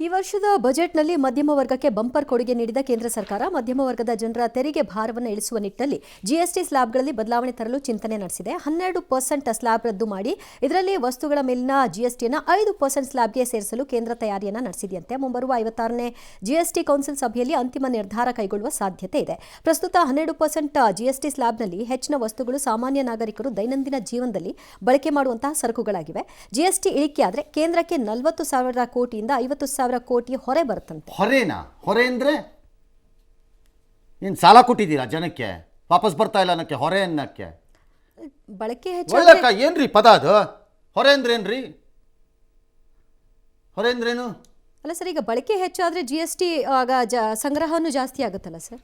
ಈ ವರ್ಷದ ಬಜೆಟ್ನಲ್ಲಿ ಮಧ್ಯಮ ವರ್ಗಕ್ಕೆ ಬಂಪರ್ ಕೊಡುಗೆ ನೀಡಿದ ಕೇಂದ್ರ ಸರ್ಕಾರ ಮಧ್ಯಮ ವರ್ಗದ ಜನರ ತೆರಿಗೆ ಭಾರವನ್ನು ಇಳಿಸುವ ನಿಟ್ಟಿನಲ್ಲಿ ಜಿಎಸ್ಟಿ ಸ್ಲ್ಯಾಬ್ಗಳಲ್ಲಿ ಬದಲಾವಣೆ ತರಲು ಚಿಂತನೆ ನಡೆಸಿದೆ. 12% ಸ್ಲ್ಯಾಬ್ ರದ್ದು ಮಾಡಿ ಇದರಲ್ಲಿ ವಸ್ತುಗಳ ಮೇಲಿನ ಜಿಎಸ್ಟಿಯನ್ನು 5% ಸ್ಲ್ಯಾಬ್ಗೆ ಸೇರಿಸಲು ಕೇಂದ್ರ ತಯಾರಿಯನ್ನು ನಡೆಸಿದೆಯಂತೆ. ಮುಂಬರುವ 56ನೇ ಜಿಎಸ್ಟಿ ಕೌನ್ಸಿಲ್ ಸಭೆಯಲ್ಲಿ ಅಂತಿಮ ನಿರ್ಧಾರ ಕೈಗೊಳ್ಳುವ ಸಾಧ್ಯತೆ ಇದೆ. ಪ್ರಸ್ತುತ 12% ಜಿಎಸ್ಟಿ ಸ್ಲ್ಯಾಬ್ನಲ್ಲಿ ಹೆಚ್ಚಿನ ವಸ್ತುಗಳು ಸಾಮಾನ್ಯ ನಾಗರಿಕರು ದೈನಂದಿನ ಜೀವನದಲ್ಲಿ ಬಳಕೆ ಮಾಡುವಂತಹ ಸರಕುಗಳಾಗಿವೆ. ಜಿಎಸ್ಟಿ ಇಳಿಕೆಯಾದರೆ ಕೇಂದ್ರಕ್ಕೆ 40,000 ಕೋಟಿಯಿಂದ 50,000 ಕೋಟಿ ಹೊರೆ ಬರುತ್ತಂತೆ. ಹೊರೆ ಅಂದರೆ ಏನು ಸಾಲ ಕೊಟ್ಟಿದ್ದೀರಾ ಜನಕ್ಕೆ ವಾಪಸ್ ಬರ್ತಾ ಇಲ್ಲ ಅನ್ನಕ್ಕೆ ಹೊರೆ ಅನ್ನಕ್ಕೆ? ಬಳಕೆ ಹೆಚ್ಚು ಏನ್ರಿ ಪದ ಅದು? ಹೊರೆ ಅಂದ್ರೆ ಏನ್ರಿ? ಹೊರೆ ಅಂದ್ರೇನು? ಅಲ್ಲ ಸರ್, ಈಗ ಬಳಕೆ ಹೆಚ್ಚಾದ್ರೆ ಜಿಎಸ್ಟಿ ಆಗ ಸಂಗ್ರಹನೂ ಜಾಸ್ತಿ ಆಗುತ್ತಲ್ಲ ಸರ್.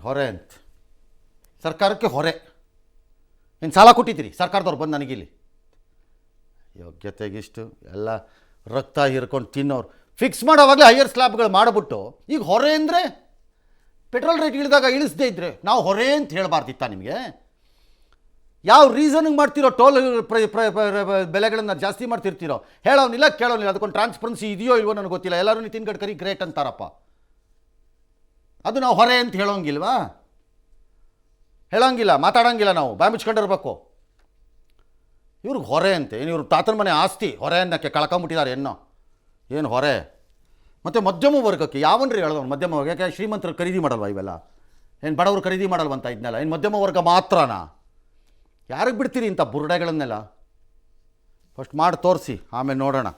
ಹೊರೆ ಅಂತ ಸರ್ಕಾರಕ್ಕೆ ಹೊರೆ. ಏನು ಸಾಲ ಕೊಟ್ಟಿದ್ದೀರಿ ಸರ್ಕಾರದವ್ರು ಬಂದು ನನಗಿಲ್ಲಿ ಯೋಗ್ಯತೆಗಿಷ್ಟು ಎಲ್ಲ ರಕ್ತ ಹಿರ್ಕೊಂಡು ತಿನ್ನೋರು ಫಿಕ್ಸ್ ಮಾಡೋವಾಗಲೇ ಹೈಯರ್ ಸ್ಲ್ಯಾಬ್ಗಳು ಮಾಡಿಬಿಟ್ಟು ಈಗ ಹೊರೆ ಅಂದರೆ ಪೆಟ್ರೋಲ್ ರೇಟ್ ಇಳಿದಾಗ ಇಳಿಸದೇ ಇದ್ದರೆ ನಾವು ಹೊರೆ ಅಂತ ಹೇಳಬಾರ್ದಿತ್ತ ನಿಮಗೆ? ಯಾವ ರೀಸನ್ಗೆ ಮಾಡ್ತಿರೋ ಟೋಲ್ ಬೆಲೆಗಳನ್ನು ಜಾಸ್ತಿ ಮಾಡ್ತಿರ್ತೀರೋ ಹೇಳೋನಿಲ್ಲ ಕೇಳೋನಿಲ್ಲ. ಅದಕ್ಕೊಂದು ಟ್ರಾನ್ಸ್ಪರೆನ್ಸಿ ಇದೆಯೋ ಇಲ್ವೋ ನನಗೆ ಗೊತ್ತಿಲ್ಲ. ಎಲ್ಲರೂ ನಿತಿನ್ ಗಡ್ಕರಿ ಗ್ರೇಟ್ ಅಂತಾರಪ್ಪ. ಅದು ನಾವು ಹೊರೆ ಅಂತ ಹೇಳೋಂಗಿಲ್ವಾ? ಹೇಳೋಂಗಿಲ್ಲ, ಮಾತಾಡೋಂಗಿಲ್ಲ, ನಾವು ಬಾಯಿ ಮುಚ್ಕೊಂಡಿರ್ಬೇಕು. ಇವ್ರಿಗೆ ಹೊರೆ ಅಂತೆ ಏನು? ಇವ್ರು ತಾತನ ಮನೆ ಆಸ್ತಿ ಹೊರೆ ಅನ್ನಕ್ಕೆ ಕಳ್ಕೊಂಬಿಟ್ಟಿದ್ದಾರೆ ಏನು ಹೊರೆ? ಮತ್ತು ಮಧ್ಯಮ ವರ್ಗಕ್ಕೆ ಯಾವನ್ರಿ ಹೇಳೋದು? ಮಧ್ಯಮ ವರ್ಗಕ್ಕೆ ಶ್ರೀಮಂತರು ಖರೀದಿ ಮಾಡಲ್ವ ಇವೆಲ್ಲ? ಏನು ಬಡವರು ಖರೀದಿ ಮಾಡಲ್ವಂತ ಇದನ್ನೆಲ್ಲ? ಏನು ಮಧ್ಯಮ ವರ್ಗ ಮಾತ್ರನಾ? ಯಾರಿಗೆ ಬಿಡ್ತೀರಿ ಇಂಥ ಬುರುಡೆಗಳನ್ನೆಲ್ಲ? ಫಸ್ಟ್ ಮಾಡಿ ತೋರಿಸಿ, ಆಮೇಲೆ ನೋಡೋಣ.